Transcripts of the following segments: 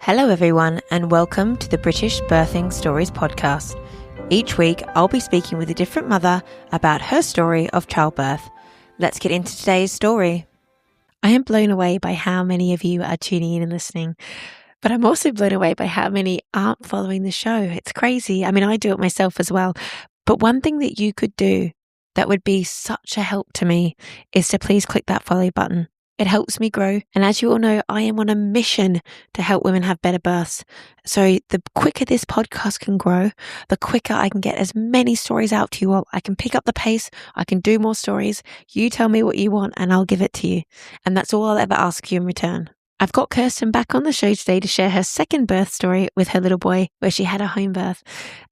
Hello everyone and welcome to the British Birthing Stories podcast. Each week I'll be speaking with a different mother about her story of childbirth. Let's get into today's story. I am blown away by how many of you are tuning in and listening, but I'm also blown away by how many aren't following the show. It's crazy. I mean, I do it myself as well. But one thing that you could do that would be such a help to me is to please click that follow button. It helps me grow. And as you all know, I am on a mission to help women have better births. So the quicker this podcast can grow, the quicker I can get as many stories out to you all. I can pick up the pace. I can do more stories. You tell me what you want and I'll give it to you. And that's all I'll ever ask you in return. I've got Kirsten back on the show today to share her second birth story with her little boy, where she had a home birth,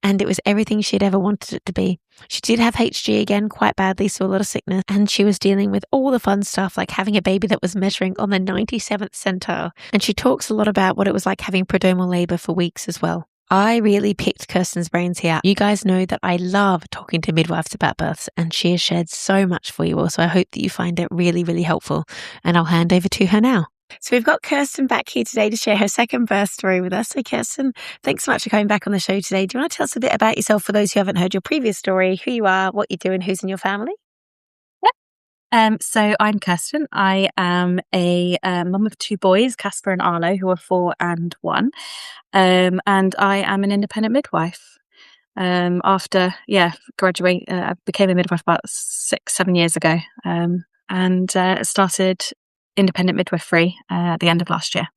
and it was everything she'd ever wanted it to be. She did have HG again quite badly, so a lot of sickness, and she was dealing with all the fun stuff like having a baby that was measuring on the 97th centile. And she talks a lot about what it was like having prodromal labour for weeks as well. I really picked Kirsten's brains here. You guys know that I love talking to midwives about births, and she has shared so much for you all, so I hope that you find it really, really helpful. And I'll hand over to her now. So we've got Kirsten back here today to share her second birth story with us. So Kirsten, thanks so much for coming back on the show today. Do you want to tell us a bit about yourself for those who haven't heard your previous story, who you are, what you do and who's in your family? So I'm Kirsten. I am a mum of two boys, Casper and Arlo, who are 4 and 1. And I am an independent midwife. After graduate, I became a midwife about 6-7 years ago, and started independent midwifery at the end of last year.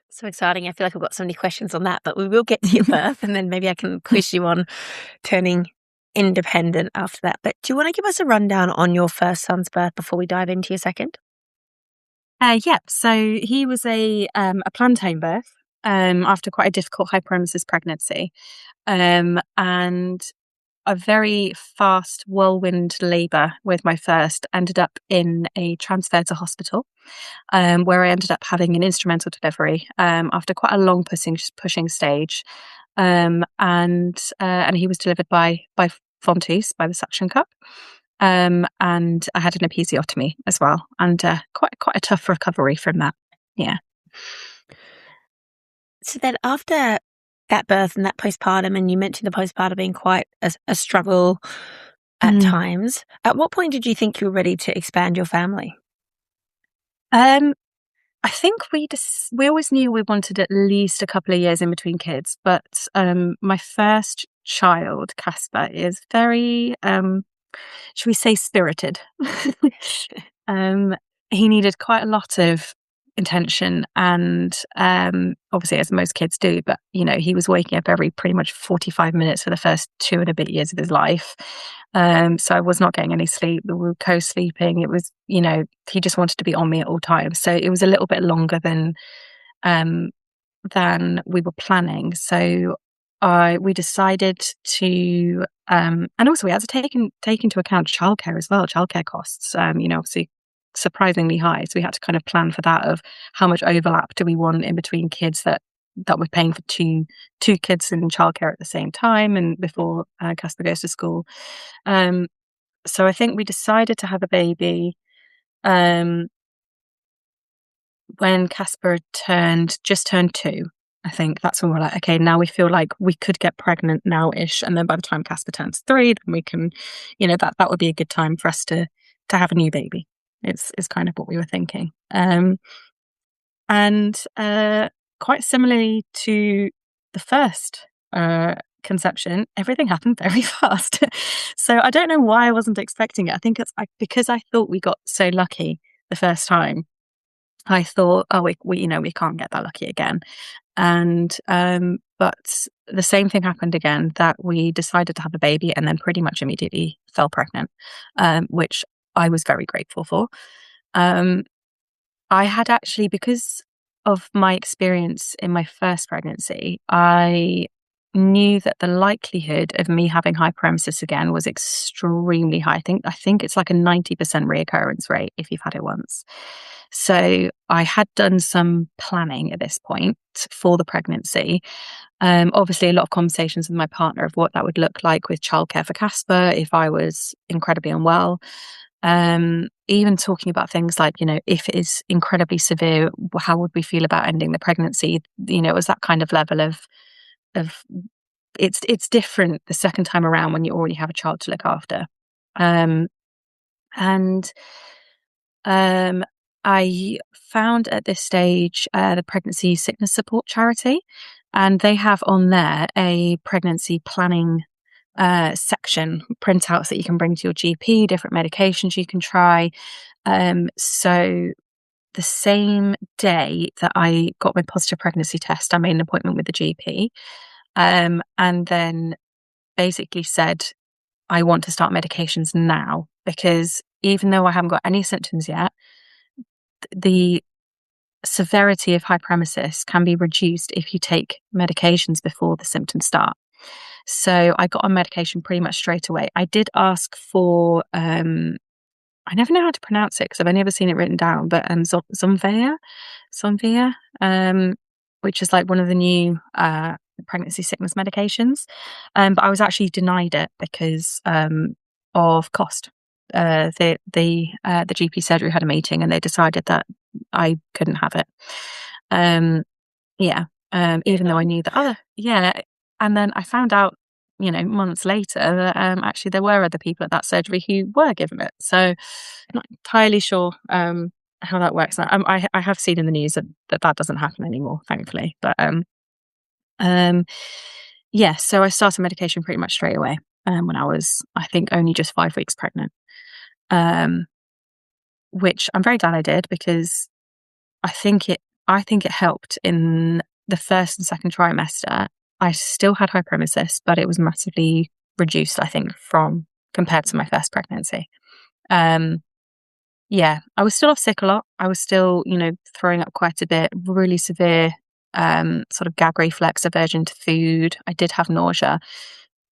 So exciting. I feel like I've got so many questions on that, but we will get to your birth and then maybe I can quiz you on turning independent after that. But do you want to give us a rundown on your first son's birth before we dive into your second? So he was a planned home birth after quite a difficult hyperemesis pregnancy, and a very fast whirlwind labour with my first ended up in a transfer to hospital, where I ended up having an instrumental delivery after quite a long pushing stage, and he was delivered by Fontes, by the suction cup, and I had an episiotomy as well, and quite a tough recovery from that. Yeah. So then after that birth and that postpartum, and you mentioned the postpartum being quite a struggle at times. At what point did you think you were ready to expand your family? I think we always knew we wanted at least a couple of years in between kids, but my first child, Casper, is very, should we say, spirited. He needed quite a lot of intention, and obviously, as most kids do, but he was waking up every pretty much 45 minutes for the first 2 and a bit years of his life. So I was not getting any sleep. We were co-sleeping. It was, he just wanted to be on me at all times. So it was a little bit longer than we were planning. So we decided to, and also we had to take into account childcare as well, childcare costs. Obviously surprisingly high. So we had to kind of plan for that, of how much overlap do we want in between kids that we're paying for two kids in childcare at the same time and before Casper goes to school. So I think we decided to have a baby when Casper just turned 2. I think that's when we're like, okay, now we feel like we could get pregnant now-ish, and then by the time Casper turns 3, then we can, that would be a good time for us to have a new baby. Is kind of what we were thinking. And quite similarly to the first conception, everything happened very fast. So I don't know why I wasn't expecting it. I think it's because I thought we got so lucky the first time. I thought, oh, we can't get that lucky again. And but the same thing happened again, that we decided to have a baby and then pretty much immediately fell pregnant, which I was very grateful for. I had actually, because of my experience in my first pregnancy, I knew that the likelihood of me having hyperemesis again was extremely high. I think it's like a 90% reoccurrence rate if you've had it once. So I had done some planning at this point for the pregnancy. Obviously, a lot of conversations with my partner of what that would look like with childcare for Casper if I was incredibly unwell. Even talking about things like, if it is incredibly severe, how would we feel about ending the pregnancy? It was that kind of level of it's different the second time around when you already have a child to look after. Um, and I found at this stage the Pregnancy Sickness Support Charity, and they have on there a pregnancy planning section, printouts that you can bring to your GP, different medications you can try. So the same day that I got my positive pregnancy test, I made an appointment with the GP, and then basically said, I want to start medications now, because even though I haven't got any symptoms yet, the severity of hyperemesis can be reduced if you take medications before the symptoms start. So I got on medication pretty much straight away. I did ask for, I never know how to pronounce it because I've only ever seen it written down, but Zomvia, which is like one of the new pregnancy sickness medications. But I was actually denied it because of cost. The GP surgery had a meeting and they decided that I couldn't have it. Even though I knew the other, and then I found out, months later that actually there were other people at that surgery who were given it. So I'm not entirely sure how that works now. I have seen in the news that doesn't happen anymore, thankfully. But so I started medication pretty much straight away when I was, I think, only just 5 weeks pregnant, which I'm very glad I did, because I think it helped in the first and second trimester. I still had hyperemesis, but it was massively reduced, I think, compared to my first pregnancy. I was still off sick a lot. I was still, throwing up quite a bit, really severe, sort of gag reflex, aversion to food. I did have nausea,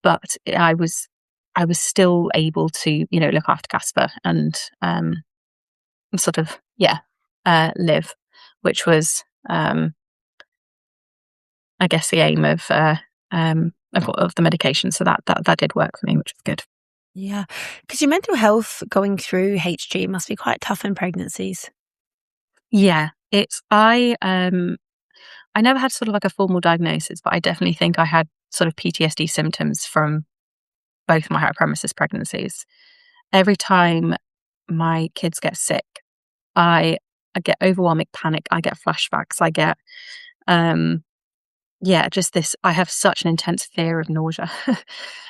but I was still able to, look after Casper and, sort of, live, which was, I guess, the aim of the medication. So that did work for me, which was good. Yeah, because your mental health going through HG must be quite tough in pregnancies. Yeah, I never had sort of like a formal diagnosis, but I definitely think I had sort of PTSD symptoms from both my hyperemesis pregnancies. Every time my kids get sick, I get overwhelming panic. I get flashbacks. I get, just this. I have such an intense fear of nausea.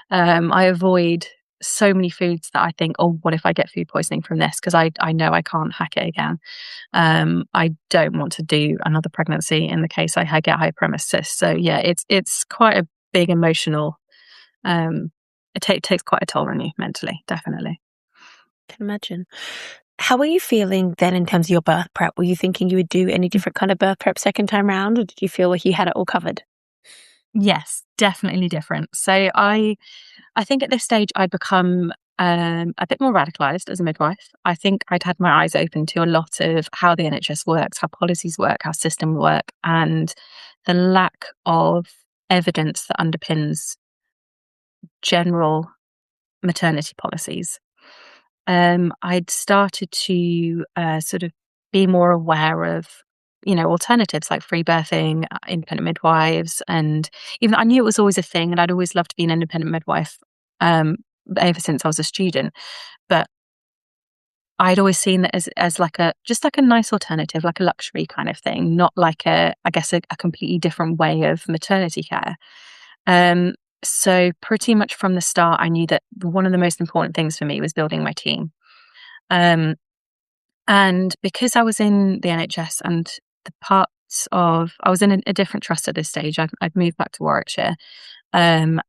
I avoid so many foods that I think, oh, what if I get food poisoning from this? Because I know I can't hack it again. I don't want to do another pregnancy in the case I get hyperemesis. So yeah, it's quite a big emotional. It takes quite a toll on you mentally, definitely. Can imagine. How were you feeling then in terms of your birth prep? Were you thinking you would do any different kind of birth prep second time round, or did you feel like you had it all covered? Yes, definitely different. So I think at this stage I'd become a bit more radicalized as a midwife. I think I'd had my eyes open to a lot of how the NHS works, how policies work, how systems work, and the lack of evidence that underpins general maternity policies. I'd started to sort of be more aware of, alternatives like free birthing, independent midwives, and even I knew it was always a thing, and I'd always loved to be an independent midwife ever since I was a student. But I'd always seen that as like just like a nice alternative, like a luxury kind of thing, not like a completely different way of maternity care. So pretty much from the start, I knew that one of the most important things for me was building my team. And because I was in the NHS and I was in a different trust at this stage. I'd moved back to Warwickshire, and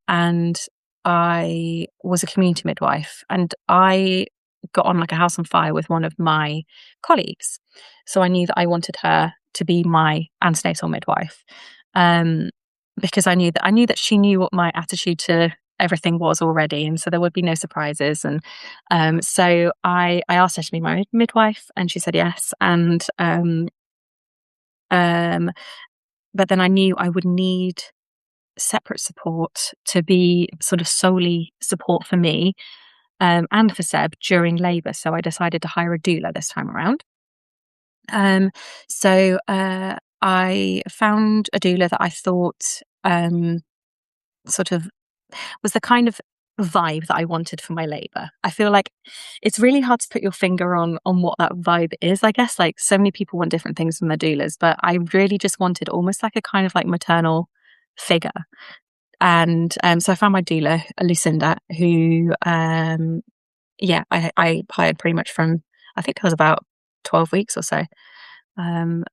I was a community midwife, and I got on like a house on fire with one of my colleagues. So I knew that I wanted her to be my antenatal midwife, because I knew that she knew what my attitude to everything was already, and so there would be no surprises. And so I asked her to be my midwife, and she said yes. And but then I knew I would need separate support to be sort of solely support for me, and for Seb during labour. So I decided to hire a doula this time around. So I found a doula that I thought sort of was the kind of vibe that I wanted for my labour. I feel like it's really hard to put your finger on what that vibe is. I guess like so many people want different things from their doulas, but I really just wanted almost like a kind of like maternal figure. And so I found my doula, Lucinda, who I hired pretty much from, I think it was about 12 weeks or so. And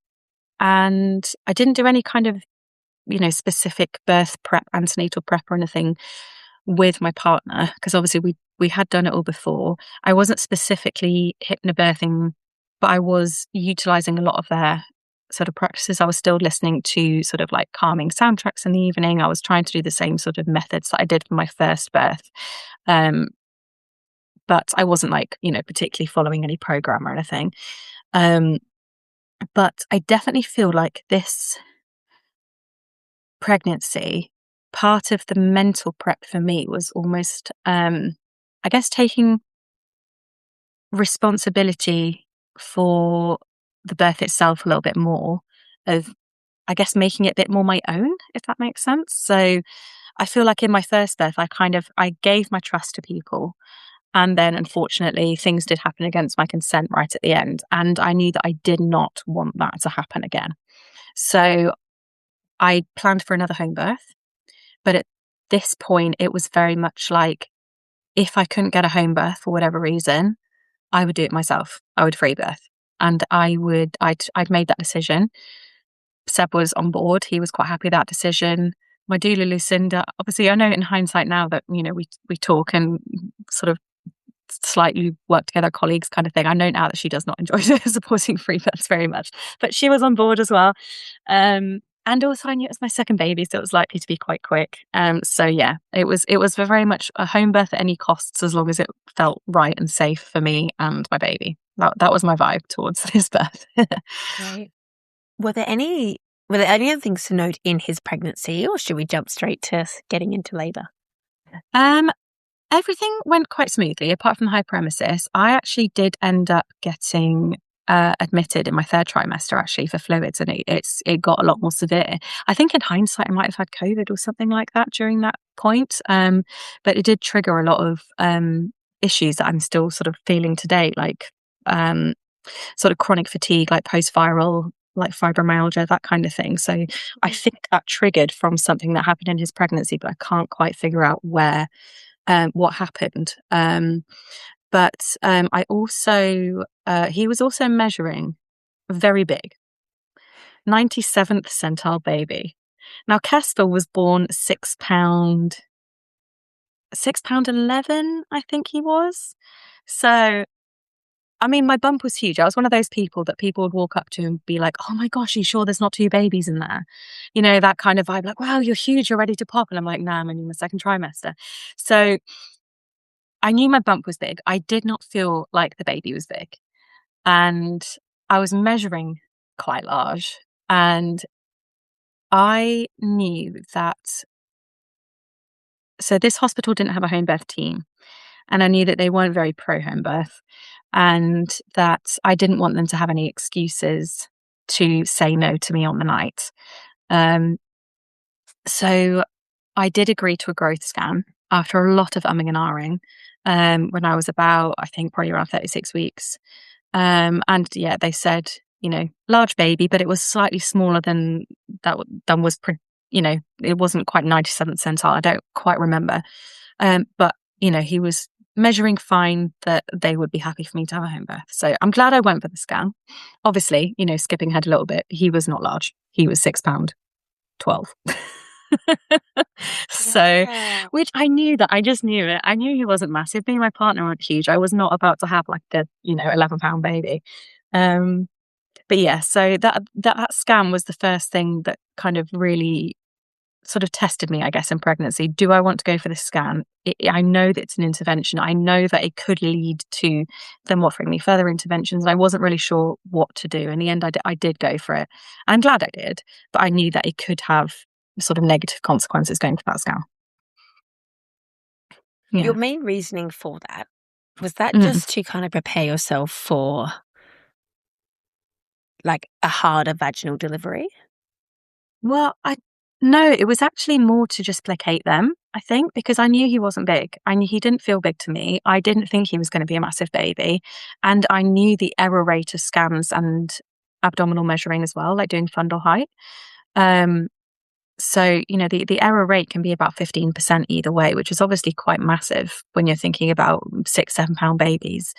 I didn't do any kind of, specific birth prep, antenatal prep or anything with my partner, because obviously we had done it all before. I wasn't specifically hypnobirthing, but I was utilizing a lot of their sort of practices. I was still listening to sort of like calming soundtracks in the evening. I was trying to do the same sort of methods that I did for my first birth. But I wasn't like, particularly following any program or anything. But I definitely feel like this pregnancy, part of the mental prep for me was almost, I guess, taking responsibility for the birth itself a little bit more, of, I guess, making it a bit more my own, if that makes sense. So I feel like in my first birth, I gave my trust to people. And then unfortunately, things did happen against my consent right at the end. And I knew that I did not want that to happen again. So I planned for another home birth. But at this point, it was very much like, if I couldn't get a home birth for whatever reason, I would do it myself. I would free birth. And I'd made that decision. Seb was on board. He was quite happy with that decision. My doula, Lucinda, obviously I know in hindsight now that, we talk and sort of slightly work together, colleagues kind of thing. I know now that she does not enjoy supporting free births very much, but she was on board as well. And also I knew it was my second baby, so it was likely to be quite quick. So yeah, it was very much a home birth at any costs, as long as it felt right and safe for me and my baby. That was my vibe towards this birth. Great. Were there any other things to note in his pregnancy, or should we jump straight to getting into labour? Everything went quite smoothly, apart from the hyperemesis. I actually did end up getting admitted in my third trimester, actually, for fluids, and it got a lot more severe. I think in hindsight, I might have had COVID or something like that during that point. But it did trigger a lot of issues that I'm still sort of feeling today, like sort of chronic fatigue, like post-viral, like fibromyalgia, that kind of thing. So I think that triggered from something that happened in his pregnancy, but I can't quite figure out where. What happened. But I also, he was also measuring very big, 97th centile baby. Now, Casper was born £6, £6.11, I think he was. So, I mean, my bump was huge. I was one of those people that people would walk up to and be like, oh my gosh, are you sure there's not two babies in there? That kind of vibe, like, wow, you're huge, you're ready to pop. And I'm like, nah, I'm only in my second trimester. So I knew my bump was big. I did not feel like the baby was big. And I was measuring quite large. And I knew that. So this hospital didn't have a home birth team. And I knew that they weren't very pro home birth. And that I didn't want them to have any excuses to say no to me on the night. So I did agree to a growth scan after a lot of umming and ahhing. When I was about, I think, probably around 36 weeks. And yeah, they said, large baby, but it was slightly smaller than was, it wasn't quite 97th centile. I don't quite remember. But, he was measuring fine, that they would be happy for me to have a home birth. So I'm glad I went for the scan. Obviously, skipping ahead a little bit, he was not large. He was £6.12. So, which I just knew it. I knew he wasn't massive. Me and my partner aren't huge. I was not about to have like the 11-pound baby. But yeah, so that scan was the first thing that kind of really sort of tested me, I guess, in pregnancy. Do I want to go for this scan? I know that it's an intervention. I know that it could lead to them offering me further interventions. And I wasn't really sure what to do. In the end, I did go for it. I'm glad I did, but I knew that it could have sort of negative consequences going for that scan. Yeah. Your main reasoning for that Was that just to kind of prepare yourself for like a harder vaginal delivery? Well, no, it was actually more to just placate them, I think, because I knew he wasn't big. I knew he didn't feel big to me. I didn't think he was going to be a massive baby. And I knew the error rate of scans and abdominal measuring as well, like doing fundal height. So, the error rate can be about 15% either way, which is obviously quite massive when you're thinking about 6, 7 pound babies.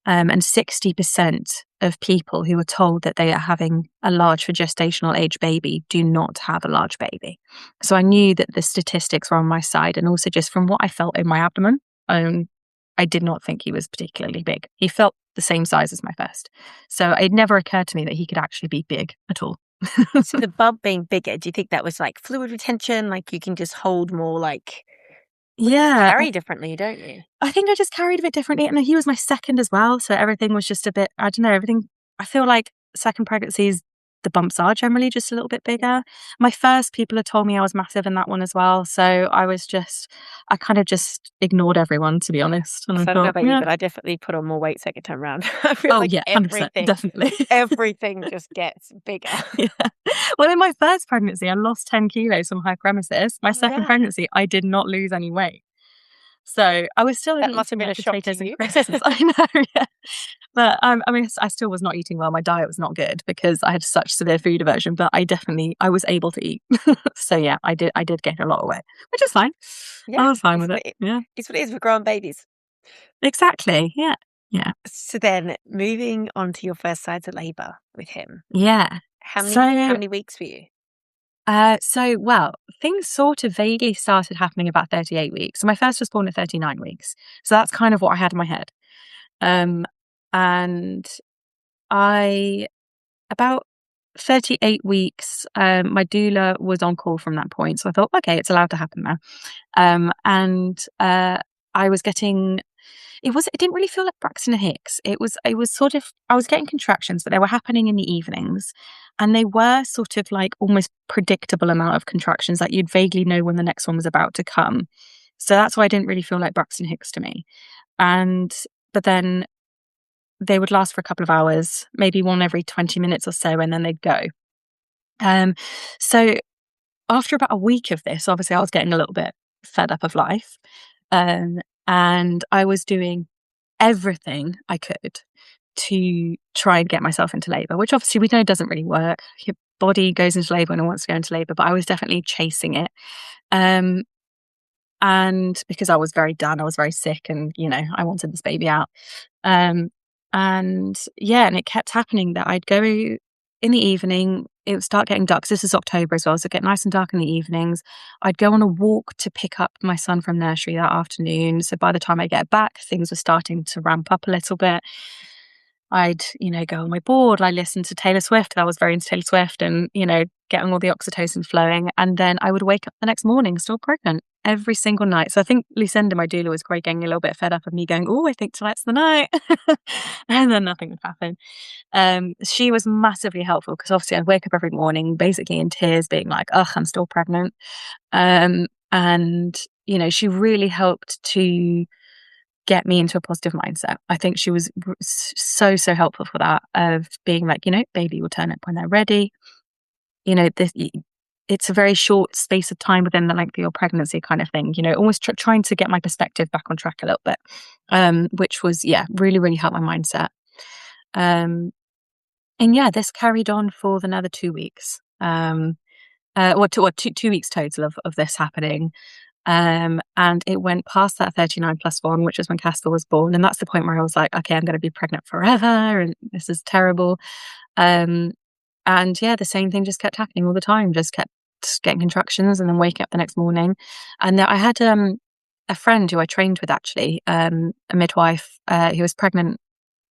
And 60% of people who are told that they are having a large for gestational age baby do not have a large baby. So I knew that the statistics were on my side. And also just from what I felt in my abdomen, I did not think he was particularly big. He felt the same size as my first. So it never occurred to me that he could actually be big at all. So the bump being bigger, do you think that was like fluid retention? Like you can just hold more, like carry differently, don't you? I think I just carried a bit differently. And he was my second as well. So everything was just a bit, I don't know, I feel like second pregnancies, the bumps are generally just a little bit bigger. My first, people had told me I was massive in that one as well. So I kind of just ignored everyone, to be honest. And So I I don't know thought, about you, but I definitely put on more weight second time around. I feel like 100%, definitely. everything just gets bigger. Yeah. Well, in my first pregnancy, I lost 10 kilos from hyperemesis. My second pregnancy, I did not lose any weight. So I was still That must have been a shock potatoes to you. and crisps. I know, yeah. But I mean, I still was not eating well. My diet was not good because I had such severe food aversion. But I was able to eat. So yeah, I did gain a lot of weight, which is fine. Yeah, I was fine with it. Yeah, it's what it is for growing babies. exactly. Yeah, yeah. So then, moving on to your first signs of labour with him. Yeah. How many weeks were you? Well, things sort of vaguely started happening about 38 weeks. So my first was born at 39 weeks. So that's kind of what I had in my head. And about 38 weeks, my doula was on call from that point. So I thought, okay, it's allowed to happen now. I was getting, it didn't really feel like Braxton Hicks. It was sort of, I was getting contractions, but they were happening in the evenings. And they were sort of like almost predictable amount of contractions, like you'd vaguely know when the next one was about to come. So that's why I didn't really feel like Braxton Hicks to me. But then they would last for a couple of hours, maybe one every 20 minutes or so, and then they'd go. So after about a week of this, obviously I was getting a little bit fed up of life. And I was doing everything I could to try and get myself into labour, which obviously we know doesn't really work. Your body goes into labour when it wants to go into labour, but I was definitely chasing it. And because I was very done, I was very sick and, I wanted this baby out. And it kept happening that I'd go in the evening, it would start getting dark. 'Cause this is October as well, so it get nice and dark in the evenings. I'd go on a walk to pick up my son from nursery that afternoon. So by the time I get back, things were starting to ramp up a little bit. I'd, go on my board. I listened to Taylor Swift. I was very into Taylor Swift and, getting all the oxytocin flowing. And then I would wake up the next morning still pregnant every single night. So I think Lucinda, my doula, was great, getting a little bit fed up of me going, oh, I think tonight's the night. And then nothing would happen. She was massively helpful because obviously I'd wake up every morning basically in tears being like, ugh, I'm still pregnant. She really helped to get me into a positive mindset. I think she was so helpful for that, of being like, baby will turn up when they're ready. It's a very short space of time within the length of your pregnancy kind of thing, almost trying to get my perspective back on track a little bit, which was, really, really helped my mindset. This carried on for another 2 weeks. 2 weeks total of this happening. And it went past that 39+1, which is when Casper was born. And that's the point where I was like, okay, I'm going to be pregnant forever. And this is terrible. The same thing just kept happening all the time. Just kept getting contractions and then waking up the next morning. And I had a friend who I trained with, actually, a midwife, who was pregnant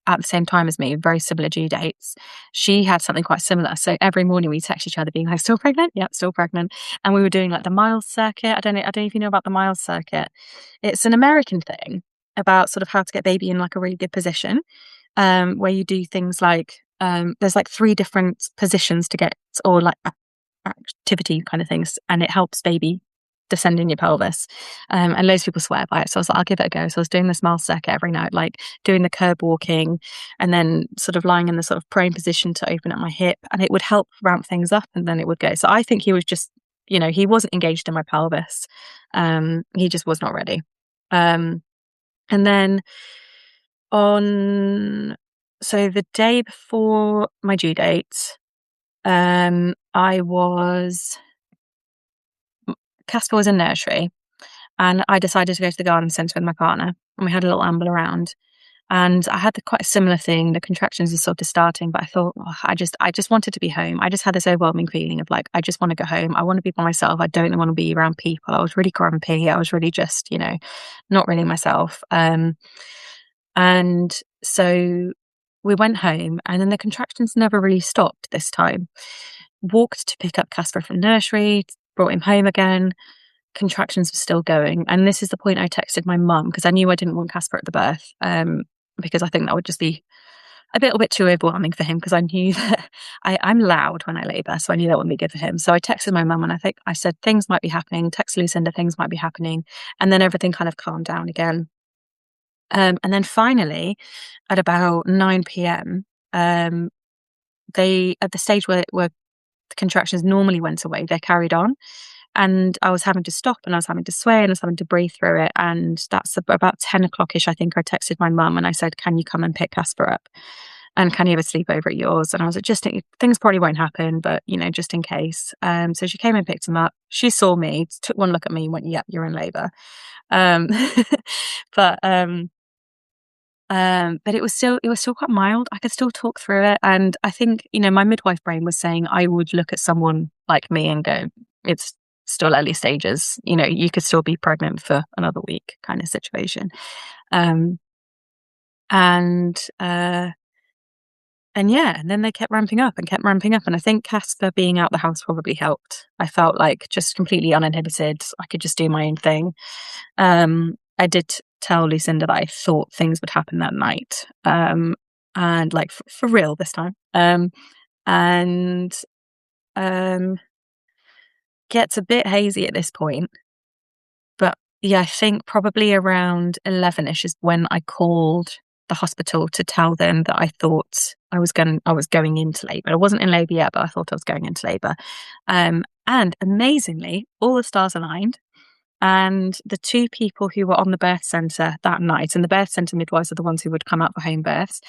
at the same time as me, very similar due dates. She had something quite similar. So every morning we text each other being like, still pregnant? Yep, still pregnant. And we were doing like the miles circuit. I don't know if you know about the miles circuit. It's an American thing about sort of how to get baby in like a really good position, where you do things like, there's like 3 different positions to get, or like activity kind of things, and it helps baby descending your pelvis. And loads of people swear by it. So I was like, I'll give it a go. So I was doing the smile circuit every night, like doing the curb walking and then sort of lying in the sort of prone position to open up my hip, and it would help ramp things up and then it would go. So I think he was just, he wasn't engaged in my pelvis. He just was not ready. And then so the day before my due date, Casper was in nursery, and I decided to go to the garden centre with my partner, and we had a little amble around. And I had quite a similar thing. The contractions were sort of starting, but I thought, I just wanted to be home. I just had this overwhelming feeling of like, I just want to go home. I want to be by myself. I don't want to be around people. I was really grumpy. I was really just, not really myself. And so we went home, and then the contractions never really stopped this time. Walked to pick up Casper from nursery, brought him home again. Contractions were still going. And this is the point I texted my mum, because I knew I didn't want Casper at the birth, because I think that would just be a little bit too overwhelming for him, because I knew that I'm loud when I labour, so I knew that wouldn't be good for him. So I texted my mum, and I said things might be happening, text Lucinda, things might be happening, and then everything kind of calmed down again. And then finally, at about 9 p.m, they, at the stage where the contractions normally went away, they carried on. And I was having to stop, and I was having to sway, and I was having to breathe through it. And that's about 10 o'clock-ish, I think. I texted my mum and I said, can you come and pick Casper up? And can you have a sleepover at yours? And I was like, just things probably won't happen, but, just in case. So she came and picked him up. She saw me, took one look at me and went, yep, you're in labour. But it was still quite mild. I could still talk through it. And I think, my midwife brain was saying I would look at someone like me and go, it's still early stages, you could still be pregnant for another week kind of situation. And then they kept ramping up. And I think Casper being out the house probably helped. I felt like just completely uninhibited. I could just do my own thing. I did tell Lucinda that I thought things would happen that night. And like for real this time. Gets a bit hazy at this point, but yeah, I think probably around 11ish is when I called the hospital to tell them that I thought I was going into labour. I wasn't in labour yet, but I thought I was going into labour. And amazingly, all the stars aligned, and the two people who were on the birth centre that night, and the birth centre midwives are the ones who would come out for home births.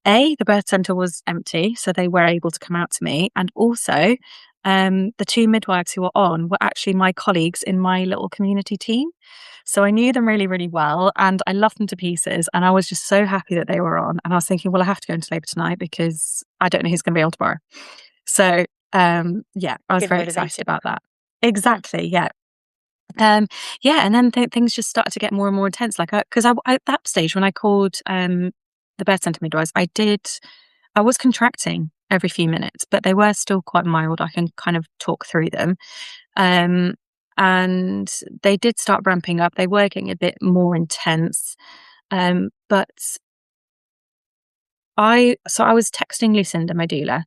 The birth centre was empty, so they were able to come out to me, and also the two midwives who were on were actually my colleagues in my little community team. So I knew them really, really well, and I loved them to pieces. And I was just so happy that they were on. And I was thinking, well, I have to go into labour tonight because I don't know who's going to be on tomorrow. So I was very excited about that. Exactly, yeah. And then things just started to get more and more intense. Like, because at that stage when I called the birth centre midwives, I was contracting every few minutes, but they were still quite mild. I can kind of talk through them. And they did start ramping up. They were getting a bit more intense. But I was texting Lucinda, my doula,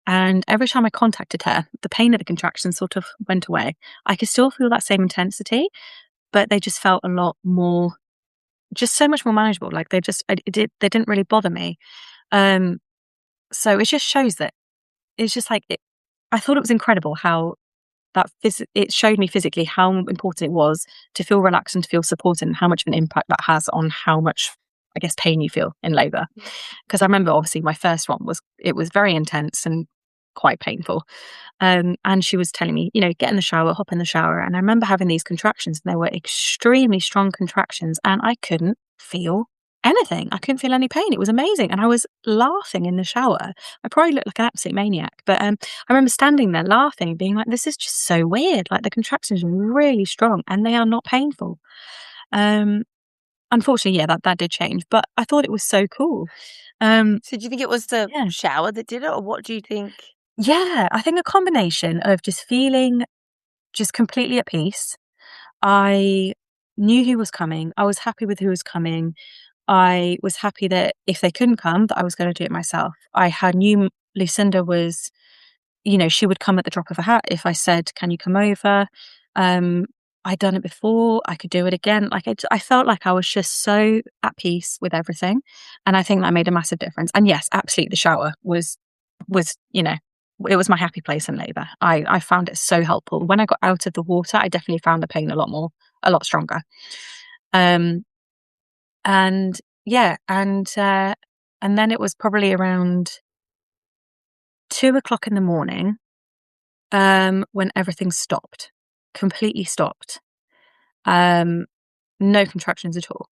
and every time I contacted her, the pain of the contraction sort of went away. I could still feel that same intensity, but they just felt a lot more, just so much more manageable. Like they didn't really bother me. So it just shows that it's just like I thought it was incredible how it showed me physically how important it was to feel relaxed and to feel supported, and how much of an impact that has on how much, I guess, pain you feel in labour. Because I remember, obviously, my first one was very intense and quite painful. And she was telling me, get in the shower, hop in the shower. And I remember having these contractions, and they were extremely strong contractions, and I couldn't feel anything. I couldn't feel any pain. It was amazing. And I was laughing in the shower. I probably looked like an absolute maniac. But I remember standing there laughing, being like, this is just so weird. Like the contractions are really strong and they are not painful. Unfortunately, yeah, that did change. But I thought it was so cool. So do you think it was the shower that did it, or what do you think? Yeah, I think a combination of just feeling just completely at peace. I knew who was coming. I was happy with who was coming. I was happy that if they couldn't come, that I was going to do it myself. Knew Lucinda was, she would come at the drop of a hat if I said, can you come over? I'd done it before. I could do it again. Like I felt like I was just so at peace with everything, and I think that made a massive difference. And yes, absolutely, the shower was it was my happy place in labour. I found it so helpful. When I got out of the water, I definitely found the pain a lot stronger. And yeah, and then it was probably around 2 o'clock in the morning, when everything stopped, completely stopped. No contractions at all.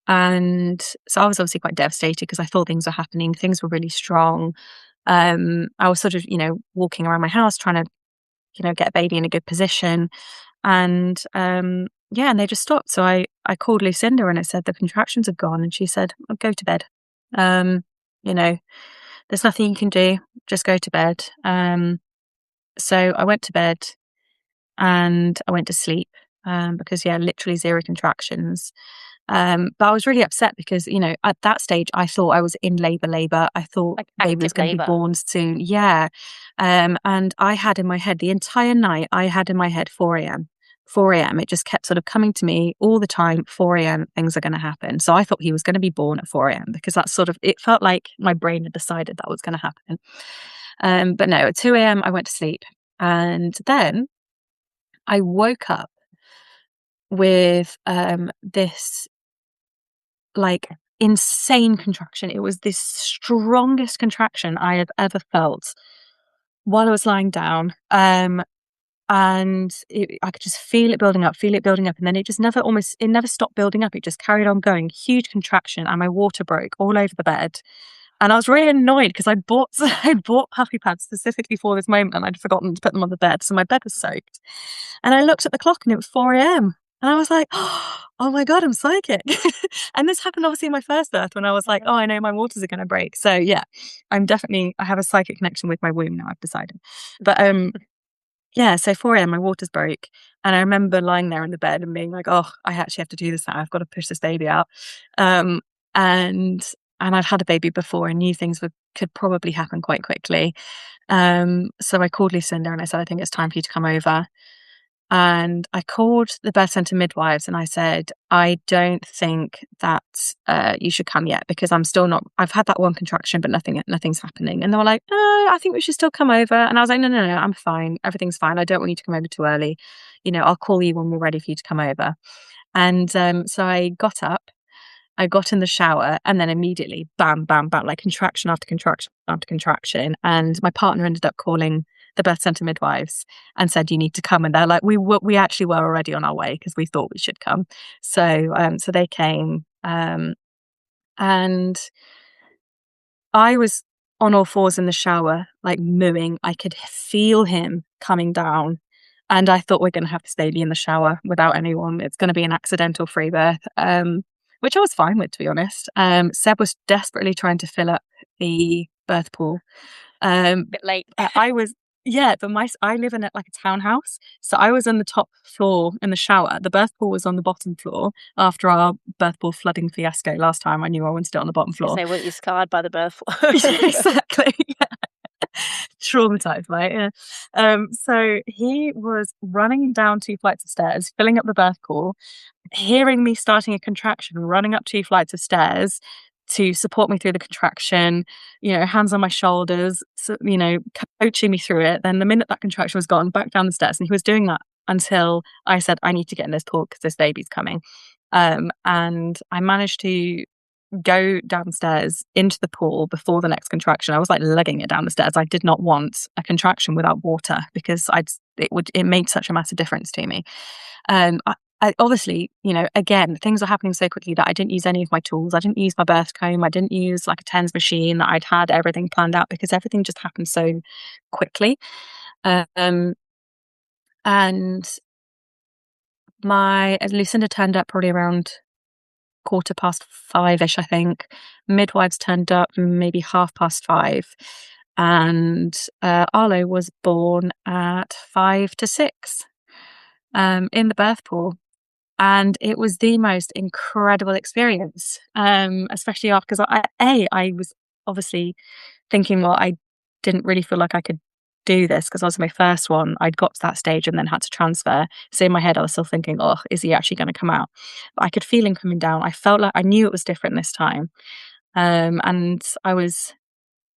And so I was obviously quite devastated because I thought things were happening. Things were really strong. I was sort of, walking around my house trying to, get a baby in a good position. And yeah, and they just stopped. So I called Lucinda and I said, the contractions have gone. And she said, oh, go to bed. There's nothing you can do. Just go to bed. So I went to bed and I went to sleep because, yeah, literally zero contractions. But I was really upset because, at that stage, I thought I was in labour. I thought Like baby was going to be born soon. Yeah. And I had in my head the entire night, 4 a.m. 4 a.m. It just kept sort of coming to me all the time. 4 a.m. things are going to happen. So I thought he was going to be born at 4 a.m. because that's it felt like my brain had decided that was going to happen. But no, at 2 a.m. I went to sleep. And then I woke up with this like insane contraction. It was the strongest contraction I have ever felt while I was lying down. And I could just feel it building up. And then it never stopped building up. It just carried on going. Huge contraction, and my water broke all over the bed. And I was really annoyed because I'd bought puppy pads specifically for this moment, and I'd forgotten to put them on the bed. So my bed was soaked. And I looked at the clock and it was 4 a.m. And I was like, oh my God, I'm psychic. And this happened obviously in my first birth when I was like, oh, I know my waters are going to break. So yeah, I have a psychic connection with my womb now, I've decided. But yeah, so 4 a.m. my waters broke. And I remember lying there in the bed and being like, oh, I actually have to do this now. I've got to push this baby out. And I've had a baby before and knew things could probably happen quite quickly. So I called Lucinda and I said, I think it's time for you to come over. And I called the birth centre midwives and I said, I don't think that you should come yet because I'm still not, I've had that one contraction, but nothing's happening. And they were like, oh, I think we should still come over. And I was like, no, I'm fine. Everything's fine. I don't want you to come over too early. I'll call you when we're ready for you to come over. And so I got up. I got in the shower and then immediately bam, bam, bam, like contraction after contraction after contraction. And my partner ended up calling the birth centre midwives and said, you need to come. And they're like, we actually were already on our way because we thought we should come. So they came and I was on all fours in the shower, like mooing. I could feel him coming down. And I thought we're going to have this baby in the shower without anyone. It's going to be an accidental free birth, which I was fine with, to be honest. Seb was desperately trying to fill up the birth pool. Bit late. But I live in like a townhouse, so I was on the top floor in the shower. The birth pool was on the bottom floor after our birth pool flooding fiasco last time. I knew I wanted it on the bottom floor. So were you scarred by the birth pool? Exactly. Traumatized, right? Yeah. So he was running down 2 flights of stairs, filling up the birth pool, hearing me starting a contraction, running up 2 flights of stairs to support me through the contraction, hands on my shoulders, coaching me through it. Then the minute that contraction was gone, back down the stairs. And he was doing that until I said, I need to get in this pool because this baby's coming. And I managed to go downstairs into the pool before the next contraction. I was like lugging it down the stairs. I did not want a contraction without water because it made such a massive difference to me. I obviously, again, things are happening so quickly that I didn't use any of my tools. I didn't use my birth comb. I didn't use like a TENS machine. I'd had everything planned out because everything just happened so quickly. And Lucinda turned up probably around 5:15ish, I think. Midwives turned up maybe 5:30, and Arlo was born at 5 to 6 in the birth pool. And it was the most incredible experience, especially after, because I was obviously thinking, well, I didn't really feel like I could do this because I was my first one. I'd got to that stage and then had to transfer. So in my head, I was still thinking, oh, is he actually going to come out? But I could feel him coming down. I felt like I knew it was different this time. And I was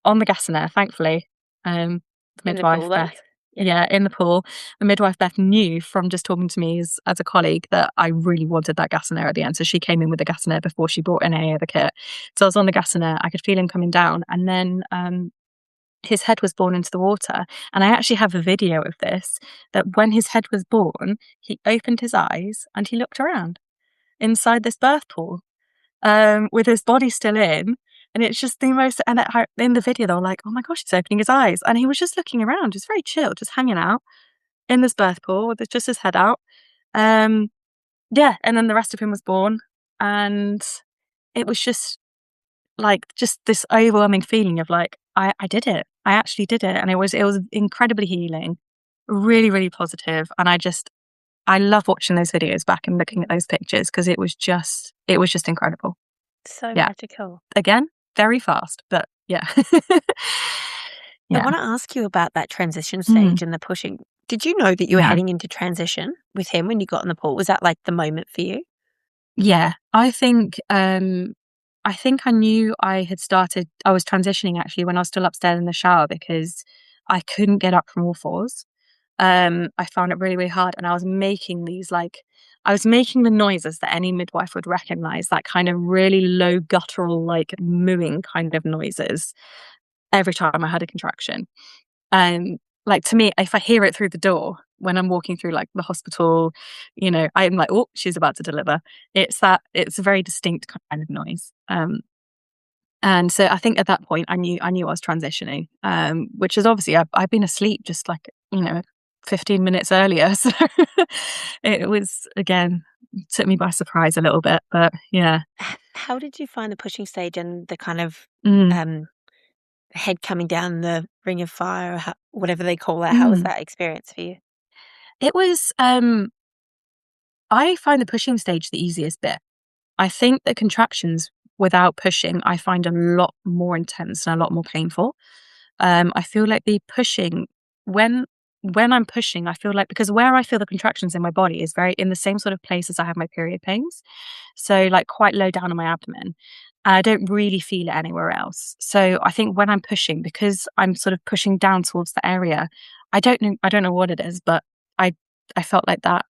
on the gas and air, thankfully. The midwife, Beth. Yeah, in the pool. The midwife, Beth, knew from just talking to me as a colleague that I really wanted that gas and air at the end. So she came in with the gas and air before she brought in any other kit. So I was on the gas and air. I could feel him coming down. And then his head was born into the water. And I actually have a video of this, that when his head was born, he opened his eyes and he looked around inside this birth pool with his body still in. And it's just the most, and in the video, they were like, oh my gosh, he's opening his eyes. And he was just looking around, just very chill, just hanging out in this birth pool with just his head out. Yeah. And then the rest of him was born. And it was just like, just this overwhelming feeling of like, I did it. I actually did it. And it was incredibly healing, really, really positive. And I love watching those videos back and looking at those pictures because it was just incredible. So magical. Again, very fast, but yeah. I want to ask you about that transition stage and the pushing. Did you know that you were heading into transition with him when you got in the pool? Was that like the moment for you? Yeah, I think I knew I was transitioning actually when I was still upstairs in the shower because I couldn't get up from all fours. I found it really, really hard. And I was making the noises that any midwife would recognize, that kind of really low guttural, like mooing kind of noises every time I had a contraction. Like to me, if I hear it through the door when I'm walking through like the hospital, I'm like, oh, she's about to deliver. It's a very distinct kind of noise. And so I think at that point I knew I was transitioning, which is obviously I've been asleep just like, 15 minutes earlier. So it was, again, took me by surprise a little bit, but yeah. How did you find the pushing stage and the kind of head coming down the ring of fire, or whatever they call that? How was that experience for you? It was, I find the pushing stage the easiest bit. I think the contractions without pushing, I find a lot more intense and a lot more painful. I feel like the pushing, when I'm pushing, I feel like, because where I feel the contractions in my body is very in the same sort of place as I have my period pains. So like quite low down on my abdomen. I don't really feel it anywhere else. So I think when I'm pushing, because I'm sort of pushing down towards the area, I don't know what it is, but I felt like that.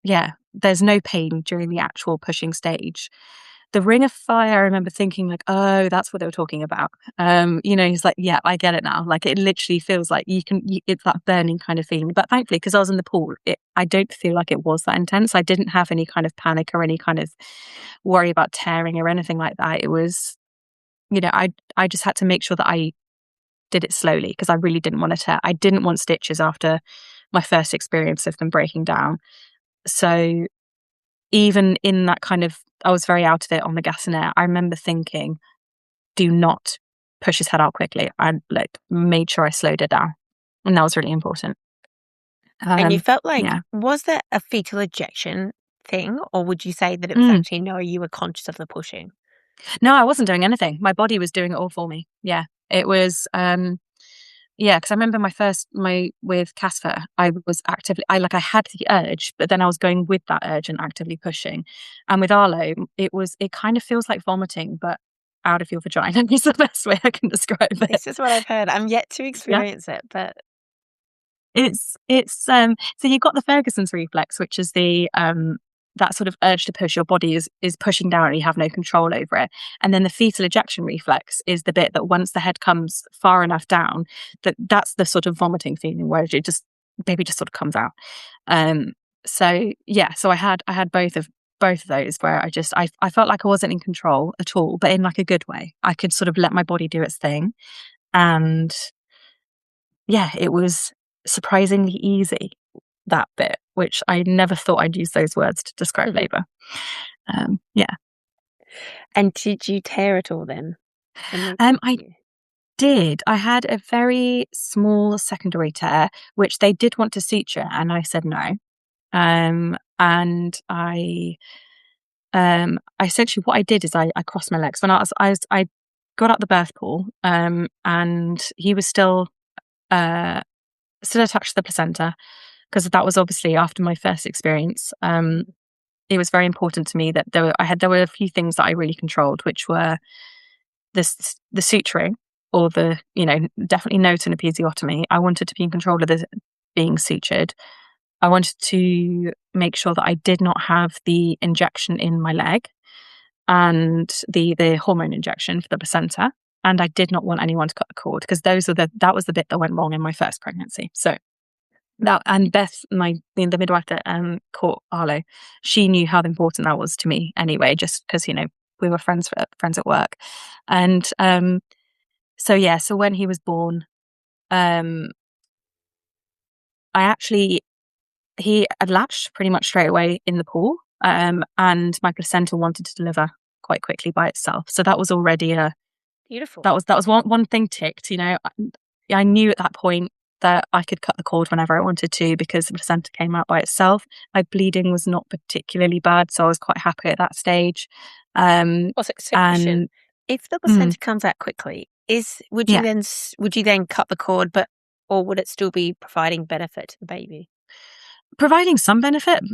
Yeah, there's no pain during the actual pushing stage. The ring of fire, I remember thinking like, oh, that's what they were talking about. He's like, yeah, I get it now. Like it literally feels like it's that burning kind of feeling. But thankfully, because I was in the pool, I don't feel like it was that intense. I didn't have any kind of panic or any kind of worry about tearing or anything like that. It was, I just had to make sure that I did it slowly because I really didn't want to tear. I didn't want stitches after my first experience of them breaking down. So even in that kind of, I was very out of it on the gas and air. I remember thinking, do not push his head out quickly. I made sure I slowed it down. And that was really important. And you felt like, was there a fetal ejection thing? Or would you say that it was actually, no, you were conscious of the pushing? No, I wasn't doing anything. My body was doing it all for me. Yeah. It was, because I remember with Casper, I was actively, I had the urge, but then I was going with that urge and actively pushing. And with Arlo, it kind of feels like vomiting, but out of your vagina is the best way I can describe it. This is what I've heard. I'm yet to experience it, but it's so you've got the Ferguson's reflex, which is the that sort of urge to push. Your body is pushing down and you have no control over it. And then the fetal ejection reflex is the bit that once the head comes far enough down, that's the sort of vomiting feeling where baby just sort of comes out. So I had both of those where I felt like I wasn't in control at all, but in like a good way. I could sort of let my body do its thing. And it was surprisingly easy, that bit, which I never thought I'd use those words to describe labour. And did you tear at all then? I did. I had a very small secondary tear, which they did want to suture, and I said no. And I essentially what I did is I crossed my legs when I got out the birth pool, and he was still still attached to the placenta, because that was obviously after my first experience. It was very important to me that there were a few things that I really controlled, which were the suturing, or definitely no to an episiotomy. I wanted to be in control of the being sutured. I wanted to make sure that I did not have the injection in my leg and the hormone injection for the placenta. And I did not want anyone to cut the cord, because that was the bit that went wrong in my first pregnancy. So that, and Beth, the midwife that caught Arlo, she knew how important that was to me anyway, just because we were friends at work. And so when he was born, he had latched pretty much straight away in the pool, and my placenta wanted to deliver quite quickly by itself. So that was already beautiful. That was one thing ticked. I knew at that point that I could cut the cord whenever I wanted to, because the placenta came out by itself. My bleeding was not particularly bad, so I was quite happy at that stage. Question: if the placenta comes out quickly, would you then cut the cord, or would it still be providing benefit to the baby? Providing some benefit,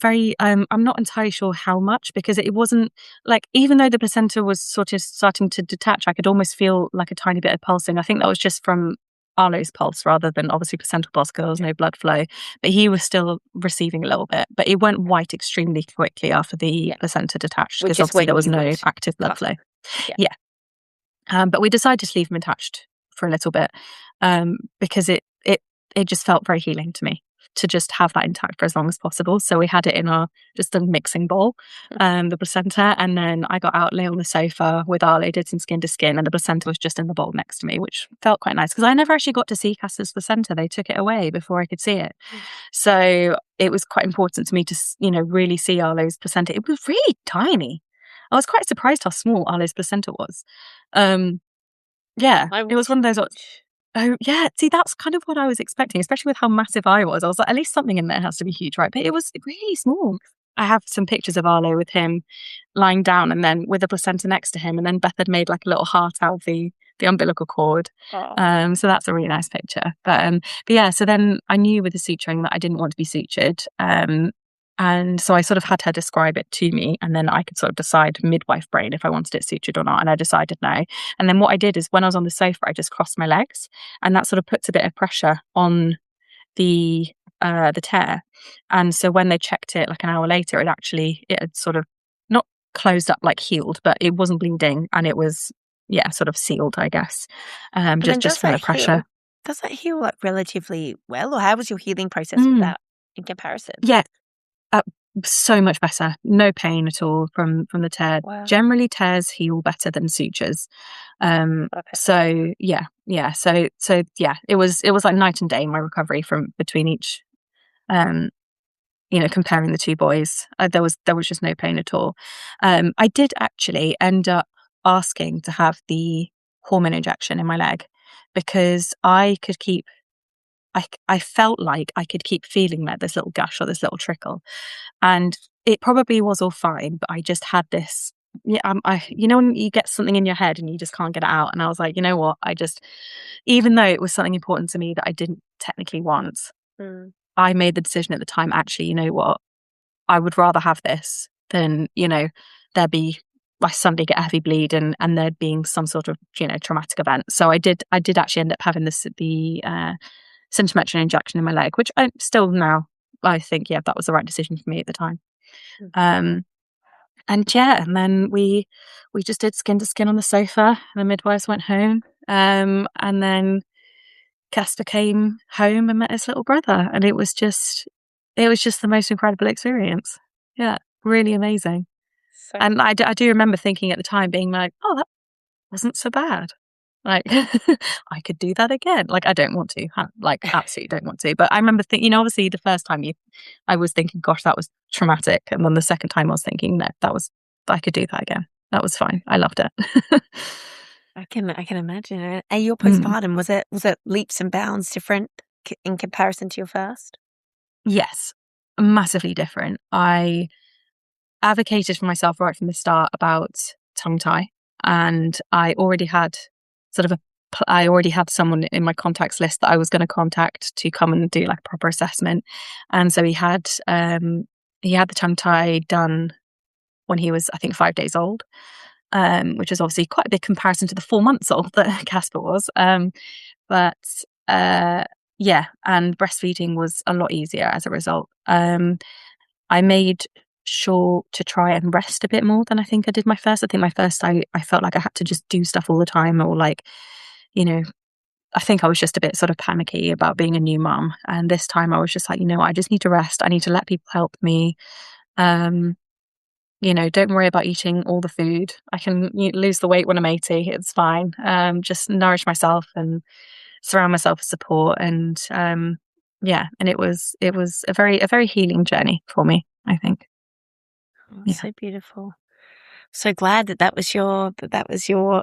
I'm not entirely sure how much, because it wasn't like, even though the placenta was sort of starting to detach, I could almost feel like a tiny bit of pulsing. I think that was just from Arlo's pulse rather than obviously placental pulse, because there was no blood flow, but he was still receiving a little bit, but it went white extremely quickly after the placenta detached, because obviously there was no active blood flow. But we decided to leave him attached for a little bit, because it just felt very healing to me to just have that intact for as long as possible. So we had it in just a mixing bowl, the placenta, and then I got out, lay on the sofa with Arlo, did some skin to skin, and the placenta was just in the bowl next to me, which felt quite nice, because I never actually got to see Cass's placenta. They took it away before I could see it. So it was quite important to me to, really see Arlo's placenta. It was really tiny. I was quite surprised how small Arlo's placenta was. It was one of those. Oh, yeah. See, that's kind of what I was expecting, especially with how massive I was. I was like, at least something in there has to be huge, right? But it was really small. I have some pictures of Arlo with him lying down, and then with the placenta next to him, and then Beth had made like a little heart out of the umbilical cord. So that's a really nice picture. But yeah, so then I knew with the suturing that I didn't want to be sutured. And so I sort of had her describe it to me, and then I could sort of decide midwife brain if I wanted it sutured or not. And I decided no. And then what I did is, when I was on the sofa, I just crossed my legs, and that sort of puts a bit of pressure on the tear. And so when they checked it like an hour later, it had sort of not closed up, like healed, but it wasn't bleeding, and it was sort of sealed, I guess. Just from the pressure. Does that heal like relatively well, or how was your healing process with that in comparison? Yeah. So much better. No pain at all from the tear. Wow. Generally, tears heal better than sutures. So it was like night and day, my recovery between each. Comparing the two boys, there was just no pain at all. I did actually end up asking to have the hormone injection in my leg, because I felt like I could keep feeling this little gush or this little trickle, and it probably was all fine, but I just had this. When you get something in your head and you just can't get it out, and I was like, you know what? Even though it was something important to me that I didn't technically want, I made the decision at the time. Actually, you know what? I would rather have this than I suddenly get a heavy bleed and there being some sort of traumatic event. So I did actually end up having the symptometrin injection in my leg, which I still now I think that was the right decision for me at the time. And then we just did skin to skin on the sofa. The midwives went home, and then Casper came home and met his little brother, and it was just the most incredible experience. Yeah, really amazing. And I do remember thinking at the time, being like, oh, that wasn't so bad. Like, I could do that again. Like, I don't want to, absolutely don't want to. But I remember thinking, obviously the first time I was thinking, gosh, that was traumatic. And then the second time I was thinking, no, I could do that again. That was fine. I loved it. I can imagine it. And your postpartum, was it leaps and bounds different in comparison to your first? Yes, massively different. I advocated for myself right from the start about tongue tie, and I already had sort of I already had someone in my contacts list that I was going to contact to come and do like a proper assessment. And so he had the tongue tie done when he was, I think, 5 days old, which is obviously quite a big comparison to the 4 months old that Casper was. But yeah, and breastfeeding was a lot easier as a result. I made sure to try and rest a bit more than I think I did my first. I think my first, I felt like I had to just do stuff all the time, or like, you know, I think I was just a bit sort of panicky about being a new mum. And this time I was just like, I just need to rest. I need to let people help me. Don't worry about eating all the food. I can lose the weight when I'm 80. It's fine. Just nourish myself and surround myself with support. And and it was a very healing journey for me, I think. Oh, yeah. So beautiful. So glad that was your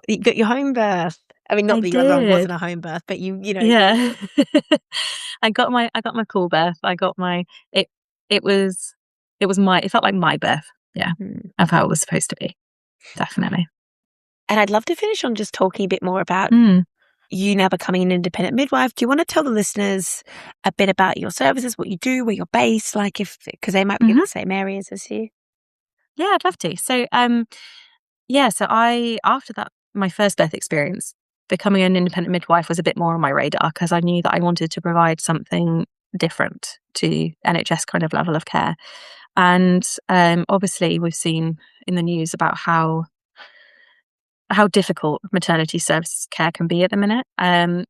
you got your home birth. I mean, not that your other one wasn't a home birth, but yeah. I got my cool birth. I got my it felt like my birth. Yeah. Of how it was supposed to be. Definitely. And I'd love to finish on just talking a bit more about you now becoming an independent midwife. Do you want to tell the listeners a bit about your services, what you do, where you're based, like because they might be in the same areas as you? Yeah, I'd love to. So, so after that, my first birth experience, becoming an independent midwife was a bit more on my radar because I knew that I wanted to provide something different to NHS kind of level of care. And obviously, we've seen in the news about how difficult maternity service care can be at the minute. And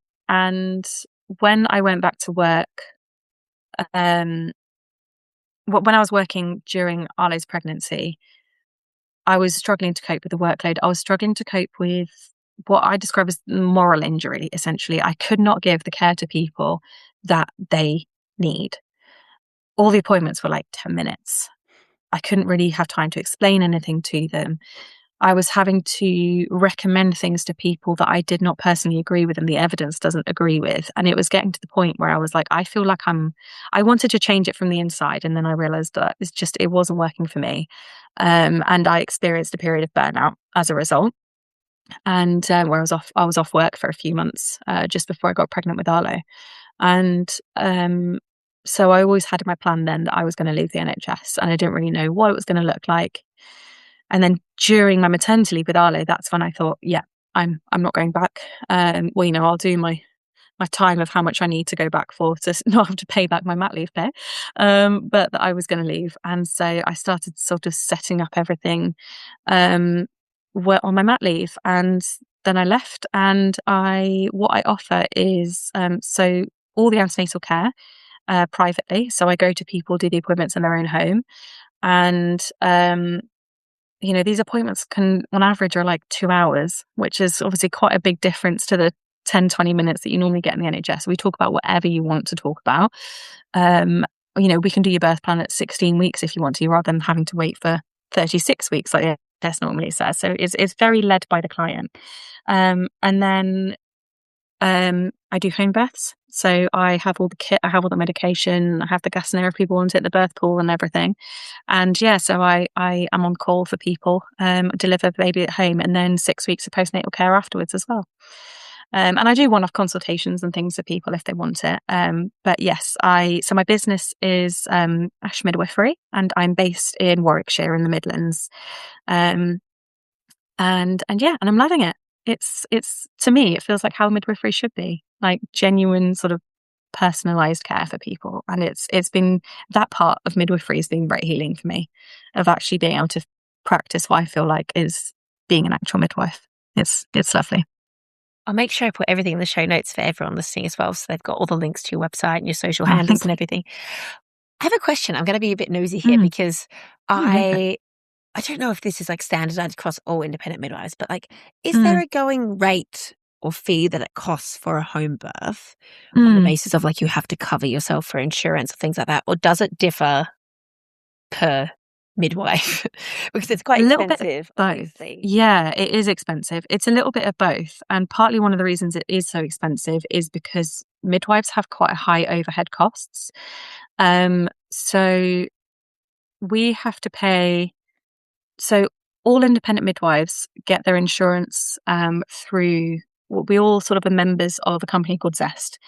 when I went back to work, when I was working during Arlo's pregnancy, I was struggling to cope with the workload. I was struggling to cope with what I describe as moral injury, essentially. I could not give the care to people that they need. All the appointments were like 10 minutes. I couldn't really have time to explain anything to them. I was having to recommend things to people that I did not personally agree with and the evidence doesn't agree with. And it was getting to the point where I was like, I feel like I wanted to change it from the inside. And then I realized that it wasn't working for me. And I experienced a period of burnout as a result. And where I was off work for a few months just before I got pregnant with Arlo. And so I always had in my plan then that I was going to leave the NHS, and I didn't really know what it was going to look like. And then during my maternity leave with Arlo, that's when I thought, yeah, I'm not going back. I'll do my time of how much I need to go back for to not have to pay back my mat leave pay. But that I was going to leave. And so I started sort of setting up everything on my mat leave. And then I left, and what I offer is so all the antenatal care privately. So I go to people, do the appointments in their own home. And these appointments can, on average, are like 2 hours, which is obviously quite a big difference to the 10-20 minutes that you normally get in the NHS. We talk about whatever you want to talk about. We can do your birth plan at 16 weeks if you want to, rather than having to wait for 36 weeks like the NHS normally says. So it's very led by the client. And then I do home births. So I have all the kit, I have all the medication, I have the gas and air if people want it, the birth pool and everything. And so I am on call for people, deliver the baby at home, and then 6 weeks of postnatal care afterwards as well. And I do one-off consultations and things for people if they want it. But yes, so my business is Ash Midwifery, and I'm based in Warwickshire in the Midlands. And I'm loving it. It's to me, it feels like how midwifery should be, like genuine sort of personalized care for people. And it's been, that part of midwifery has been very healing for me, of actually being able to practice what I feel like is being an actual midwife. It's lovely. I'll make sure I put everything in the show notes for everyone listening as well, so they've got all the links to your website and your social handles and everything. I have a question. I'm going to be a bit nosy here because I don't know if this is like standardized across all independent midwives, but like, is there a going rate or fee that it costs for a home birth on the basis of like you have to cover yourself for insurance or things like that? Or does it differ per midwife? Because it's quite expensive, obviously. Yeah, it is expensive. It's a little bit of both. And partly one of the reasons it is so expensive is because midwives have quite high overhead costs. So we have to pay. So all independent midwives get their insurance through we all sort of are members of a company called Zest.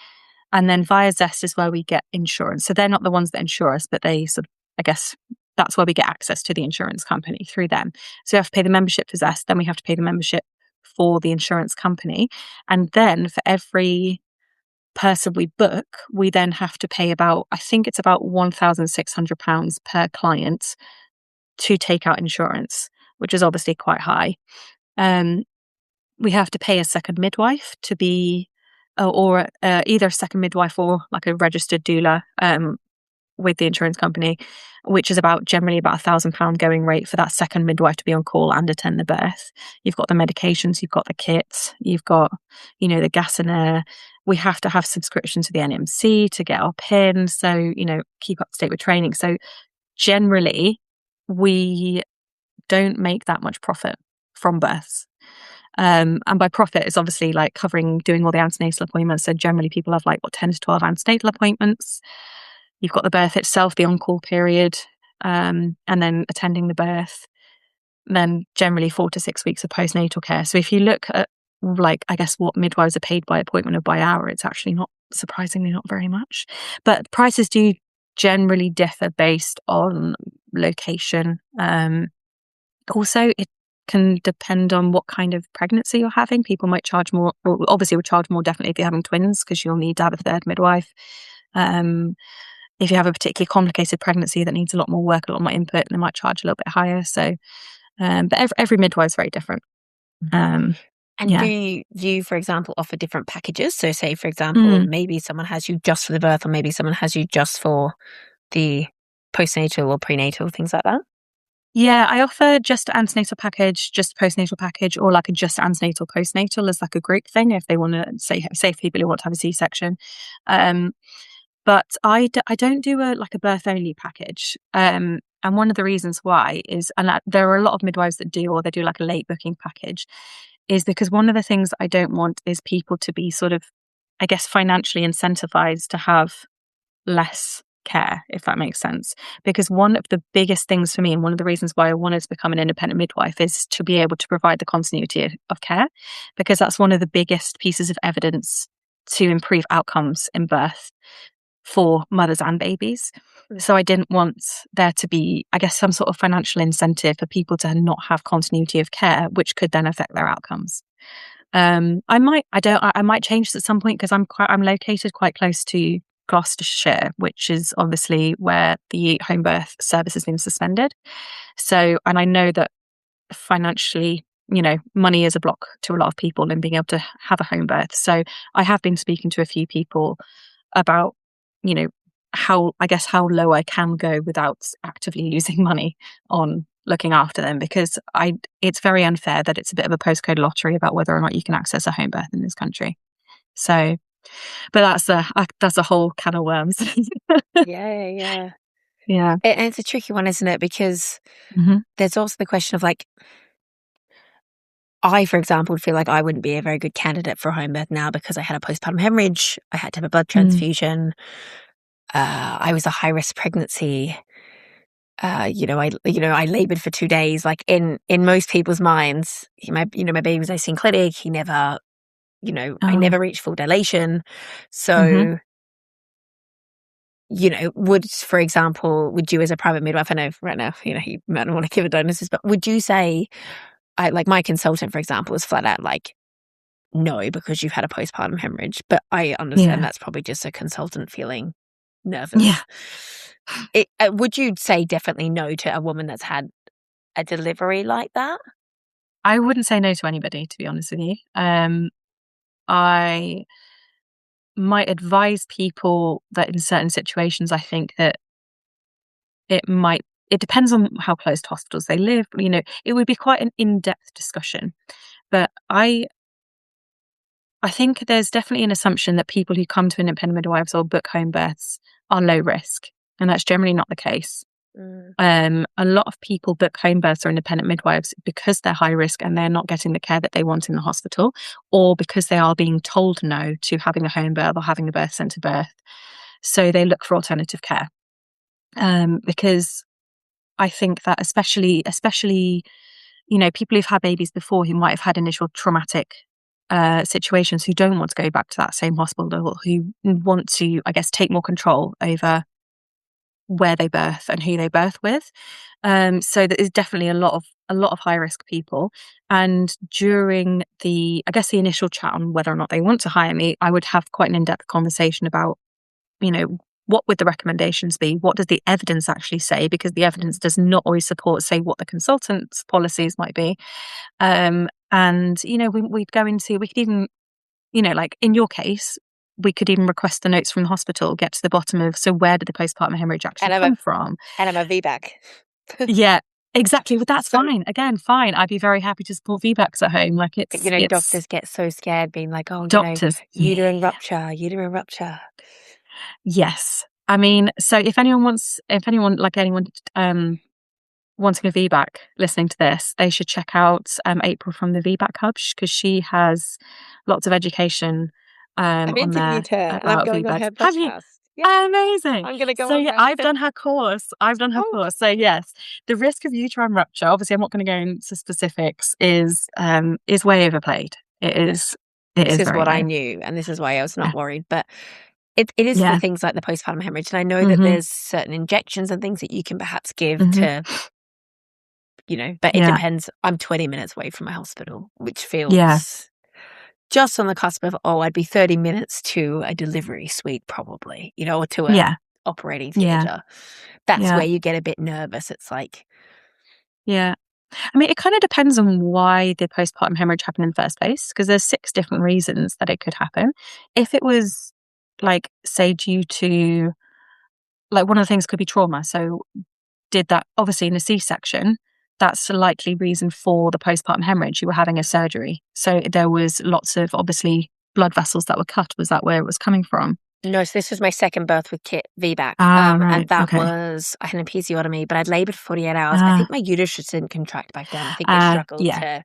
And then via Zest is where we get insurance. So they're not the ones that insure us, but they sort of, I guess, that's where we get access to the insurance company through them. So we have to pay the membership for Zest, then we have to pay the membership for the insurance company. And then for every person we book, we then have to pay about, I think it's about £1,600 per client to take out insurance, which is obviously quite high. We have to pay a second midwife to be, or either a second midwife or like a registered doula with the insurance company, which is generally about £1,000 going rate for that second midwife to be on call and attend the birth. You've got the medications, you've got the kits, you've got, the gas and air. We have to have subscription to the NMC to get our PIN, so, keep up to date with training. So generally, we don't make that much profit from births. And by profit, it's obviously like doing all the antenatal appointments. So generally people have 10 to 12 antenatal appointments. You've got the birth itself, the on-call period, and then attending the birth. And then generally 4 to 6 weeks of postnatal care. So if you look at I guess what midwives are paid by appointment or by hour, it's actually surprisingly not very much. But prices do generally differ based on location. Also, it can depend on what kind of pregnancy you're having. People might charge more, or obviously would charge more definitely if you're having twins, because you'll need to have a third midwife. If you have a particularly complicated pregnancy that needs a lot more work, a lot more input, they might charge a little bit higher. So, but every midwife is very different. And do you, for example, offer different packages? So say, for example, maybe someone has you just for the birth, or maybe someone has you just for the postnatal or prenatal, things like that? Yeah, I offer just antenatal package, just postnatal package, or like a just antenatal postnatal as like a group thing if they want to say people who want to have a C-section. But I don't do a birth only package. And one of the reasons why is, and there are a lot of midwives that do, or they do like a late booking package, is because one of the things I don't want is people to be sort of, I guess, financially incentivized to have less care, if that makes sense. Because one of the biggest things for me, and one of the reasons why I wanted to become an independent midwife, is to be able to provide the continuity of care, because that's one of the biggest pieces of evidence to improve outcomes in birth for mothers and babies. So I didn't want there to be, I guess, some sort of financial incentive for people to not have continuity of care, which could then affect their outcomes. I might change this at some point, because I'm located quite close to Gloucestershire, which is obviously where the home birth service has been suspended. So, and I know that financially, money is a block to a lot of people in being able to have a home birth. So I have been speaking to a few people about, how low I can go without actively losing money on looking after them, because it's very unfair that it's a bit of a postcode lottery about whether or not you can access a home birth in this country. So, but that's a whole can of worms. Yeah. Yeah. And it's a tricky one, isn't it? Because there's also the question of I, for example, would feel like I wouldn't be a very good candidate for a home birth now, because I had a postpartum hemorrhage. I had to have a blood transfusion. I was a high risk pregnancy. I labored for 2 days. Like in most people's minds, my baby was actually in clinic. He never, I never reached full dilation. So, for example, would you as a private midwife, I know right now, you might not want to give a diagnosis, but would you say, my consultant, for example, is flat out no, because you've had a postpartum hemorrhage. But I understand that's probably just a consultant feeling nervous. Yeah. Would you say definitely no to a woman that's had a delivery like that? I wouldn't say no to anybody, to be honest with you. I might advise people that in certain situations, I think that it depends on how close to hospitals they live. It would be quite an in-depth discussion. But I think there's definitely an assumption that people who come to independent midwives or book home births are low risk. And that's generally not the case. A lot of people book home births or independent midwives because they're high risk and they're not getting the care that they want in the hospital, or because they are being told no to having a home birth or having a birth centre birth. So they look for alternative care. Because I think that especially, people who've had babies before who might have had initial traumatic situations who don't want to go back to that same hospital, who want to, I guess, take more control over where they birth and who they birth with. So there is definitely a lot of high risk people. And during the initial chat on whether or not they want to hire me, I would have quite an in-depth conversation about, what would the recommendations be? What does the evidence actually say? Because the evidence does not always support, say, what the consultant's policies might be. We'd go into, we could even, like in your case, we could even request the notes from the hospital, get to the bottom of, so where did the postpartum hemorrhage actually come from? And I'm a VBAC. Yeah, exactly. But that's fine. Again, fine. I'd be very happy to support VBACs at home. Like it's, doctors get so scared being like, oh, doctors, uterine rupture. Yes. I mean, so if anyone wanting a VBAC listening to this, they should check out April from the VBAC Hub, because she has lots of education I've on there interviewed her about and I'm going VBACs. on her Have you? podcast. Yeah. Amazing. I'm going to go so on yeah, her. I've done her course. So yes, the risk of uterine rupture, obviously I'm not going to go into specifics, is way overplayed. This is what low. I knew, and this is why I was not worried. But it is for things like the postpartum hemorrhage. And I know that there's certain injections and things that you can perhaps give to, but it depends. I'm 20 minutes away from a hospital, which feels just on the cusp of, I'd be 30 minutes to a delivery suite probably, or to a operating theatre. That's where you get a bit nervous. It's like... Yeah. I mean, it kind of depends on why the postpartum hemorrhage happened in the first place, because there's 6 different reasons that it could happen. If it was, like, say, due to, like, one of the things could be trauma. So did that, obviously in a C-section, that's a likely reason for the postpartum hemorrhage. You were having a surgery. So there was lots of, obviously, blood vessels that were cut. Was that where it was coming from? No, so this was my second birth with Kit, VBAC. Right. And that was, I had an episiotomy, but I'd laboured for 48 hours. I think my uterus just didn't contract back then. I think it struggled to...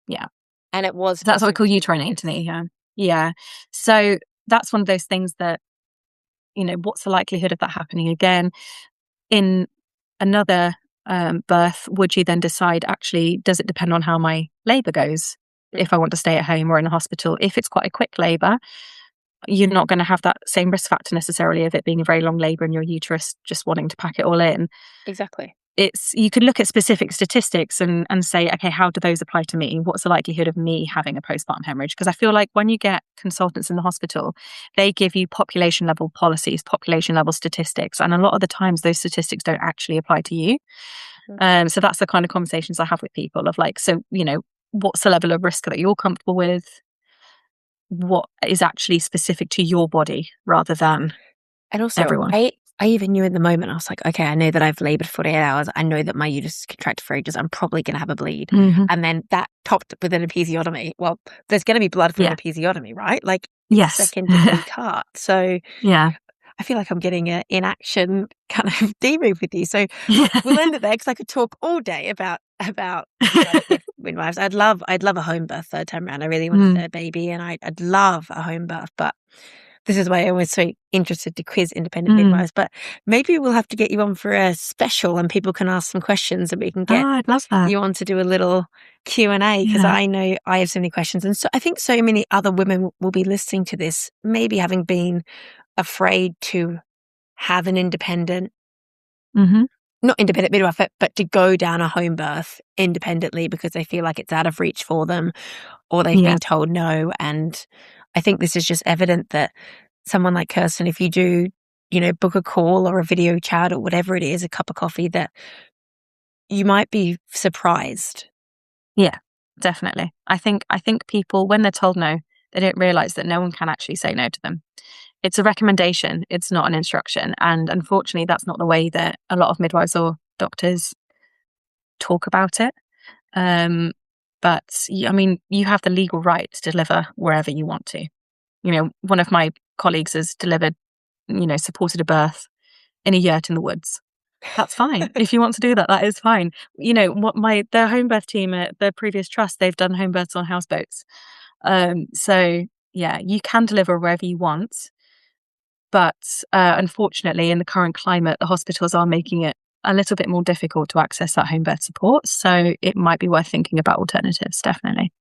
Yeah. And it was... That's what we call uterine atony, Yeah. So that's one of those things that, what's the likelihood of that happening again? In another birth, would you then decide, actually, does it depend on how my labour goes? If I want to stay at home or in a hospital? If it's quite a quick labour, you're not going to have that same risk factor necessarily of it being a very long labour and your uterus just wanting to pack it all in. Exactly. You could look at specific statistics and say, okay, how do those apply to me? What's the likelihood of me having a postpartum hemorrhage? Because I feel like when you get consultants in the hospital, they give you population level policies, population level statistics. And a lot of the times those statistics don't actually apply to you. So that's the kind of conversations I have with people of like, so, what's the level of risk that you're comfortable with? What is actually specific to your body rather than everyone. I even knew in the moment, I was like, okay, I know that I've laboured 48 hours. I know that my uterus contracted for ages. I'm probably going to have a bleed. And then that topped with an episiotomy. Well, there's going to be blood from an episiotomy, right? Like, second degree cut. So I feel like I'm getting an inaction kind of debrief with you. So we'll end it there, because I could talk all day about midwives. I'd love a home birth third time around. I really want a third baby, and I'd love a home birth. But this is why I was so interested to quiz independent midwives. But maybe we'll have to get you on for a special, and people can ask some questions, and we can get I'd love that. you on to do a little Q&A, because I know I have so many questions, and so I think so many other women will be listening to this, maybe having been afraid to have an independent, not independent midwife, but to go down a home birth independently because they feel like it's out of reach for them, or they've been told no. And I think this is just evident that someone like Kirsten, if you do, book a call or a video chat or whatever it is, a cup of coffee, that you might be surprised. Yeah, definitely. I think people, when they're told no, they don't realise that no one can actually say no to them. It's a recommendation. It's not an instruction. And unfortunately, that's not the way that a lot of midwives or doctors talk about it. But I mean, you have the legal right to deliver wherever you want to. One of my colleagues has delivered, supported a birth in a yurt in the woods. That's fine. If you want to do that, that is fine. Their home birth team at the previous trust, they've done home births on houseboats. So yeah, you can deliver wherever you want. But unfortunately, in the current climate, the hospitals are making it a little bit more difficult to access that home birth support. So it might be worth thinking about alternatives, definitely.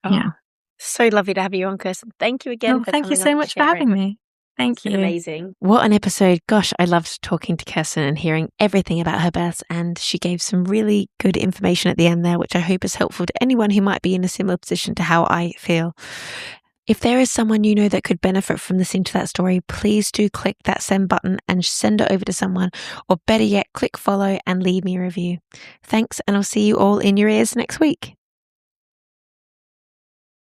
Yeah. So lovely to have you on, Kirsten. Thank you again for Thank you coming so on much to for share it. having me. Thank It's been you. amazing. What an episode. Gosh, I loved talking to Kirsten and hearing everything about her births, and she gave some really good information at the end there, which I hope is helpful to anyone who might be in a similar position to how I feel. If there is someone you know that could benefit from listening to that story, please do click that send button and send it over to someone, or better yet, click follow and leave me a review. Thanks, and I'll see you all in your ears next week.